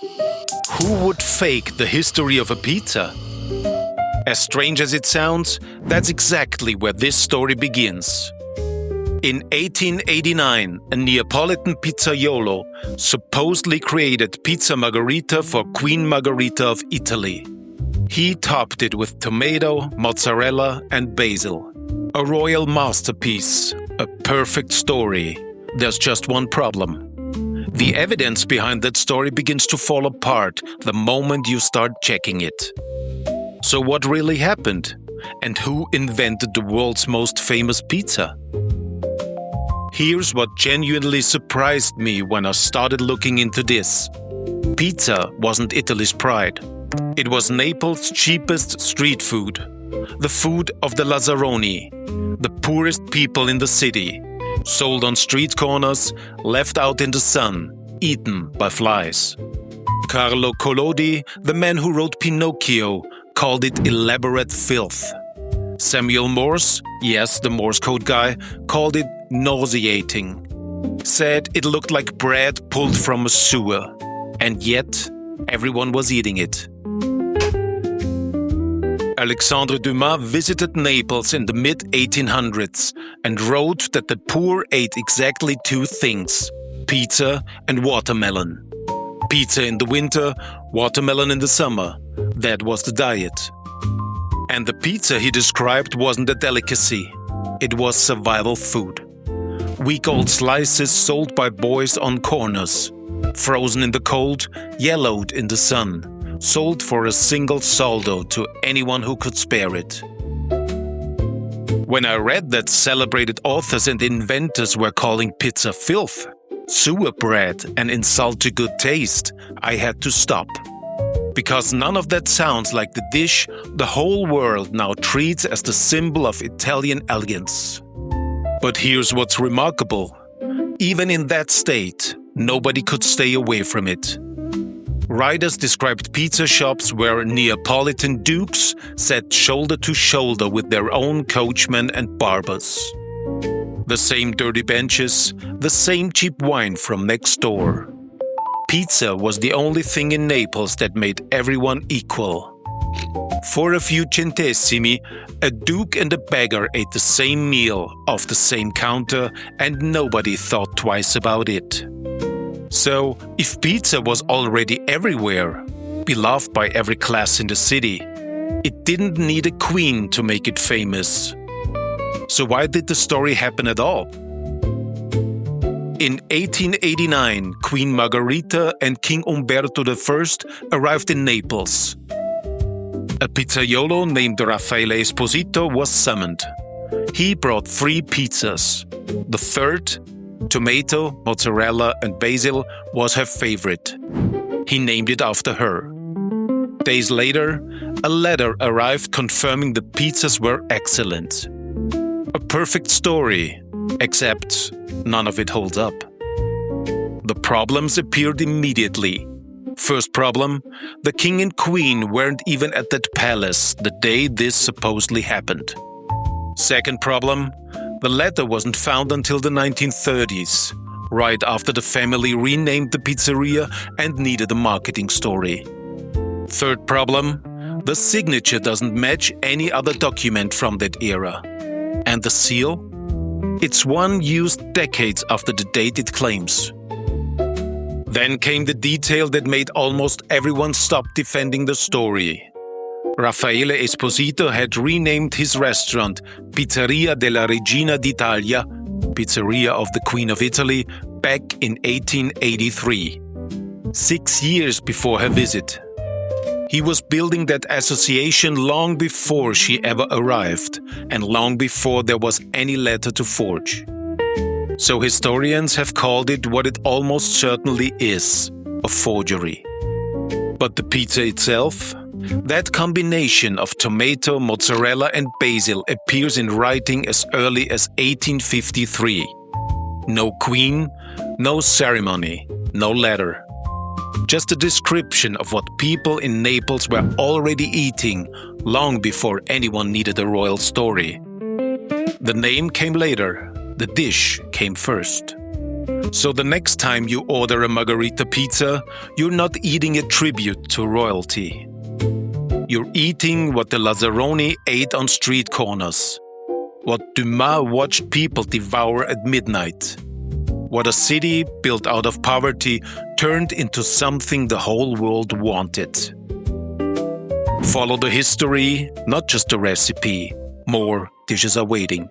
Who would fake the history of a pizza? As strange as it sounds, that's exactly where this story begins. In 1889, a Neapolitan pizzaiolo supposedly created Pizza Margherita for Queen Margherita of Italy. He topped it with tomato, mozzarella, and basil. A royal masterpiece, a perfect story. There's just one problem. The evidence behind that story begins to fall apart the moment you start checking it. So what really happened? And who invented the world's most famous pizza? Here's what genuinely surprised me when I started looking into this. Pizza wasn't Italy's pride. It was Naples' cheapest street food. The food of the Lazzaroni, the poorest people in the city, sold on street corners, left out in the sun, eaten by flies. Carlo Collodi, the man who wrote Pinocchio, called it elaborate filth. Samuel Morse, yes, the Morse code guy, called it nauseating. Said it looked like bread pulled from a sewer. And yet, everyone was eating it. Alexandre Dumas visited Naples in the mid-1800s and wrote that the poor ate exactly two things: pizza and watermelon. Pizza in the winter, watermelon in the summer. That was the diet. And the pizza he described wasn't a delicacy. It was survival food. Week-old slices sold by boys on corners. Frozen in the cold, yellowed in the sun. Sold for a single soldo to anyone who could spare it. When I read that celebrated authors and inventors were calling pizza filth, sewer bread, an insult to good taste, I had to stop. Because none of that sounds like the dish the whole world now treats as the symbol of Italian elegance. But here's what's remarkable. Even in that state, nobody could stay away from it. Writers described pizza shops where Neapolitan dukes sat shoulder to shoulder with their own coachmen and barbers. The same dirty benches, the same cheap wine from next door. Pizza was the only thing in Naples that made everyone equal. For a few centesimi, a duke and a beggar ate the same meal off the same counter, and nobody thought twice about it. So, if pizza was already everywhere, beloved by every class in the city, it didn't need a queen to make it famous. So why did the story happen at all? In 1889, Queen Margherita and King Umberto I arrived in Naples. A pizzaiolo named Raffaele Esposito was summoned. He brought 3 pizzas. The third, tomato, mozzarella, and basil, was her favorite. He named it after her. Days later, a letter arrived confirming the pizzas were excellent. A perfect story, except none of it holds up. The problems appeared immediately. First problem, the king and queen weren't even at that palace the day this supposedly happened. Second problem, the letter wasn't found until the 1930s, right after the family renamed the pizzeria and needed a marketing story. Third problem, the signature doesn't match any other document from that era. And the seal? It's one used decades after the date it claims. Then came the detail that made almost everyone stop defending the story. Raffaele Esposito had renamed his restaurant Pizzeria della Regina d'Italia, Pizzeria of the Queen of Italy, back in 1883, 6 years before her visit. He was building that association long before she ever arrived, and long before there was any letter to forge. So historians have called it what it almost certainly is, a forgery. But the pizza itself? That combination of tomato, mozzarella and basil appears in writing as early as 1853. No queen, no ceremony, no letter. Just a description of what people in Naples were already eating long before anyone needed a royal story. The name came later, the dish came first. So the next time you order a margherita pizza, you're not eating a tribute to royalty. You're eating what the Lazzaroni ate on street corners, what Dumas watched people devour at midnight, what a city built out of poverty turned into something the whole world wanted. Follow the history, not just the recipe. More dishes are waiting.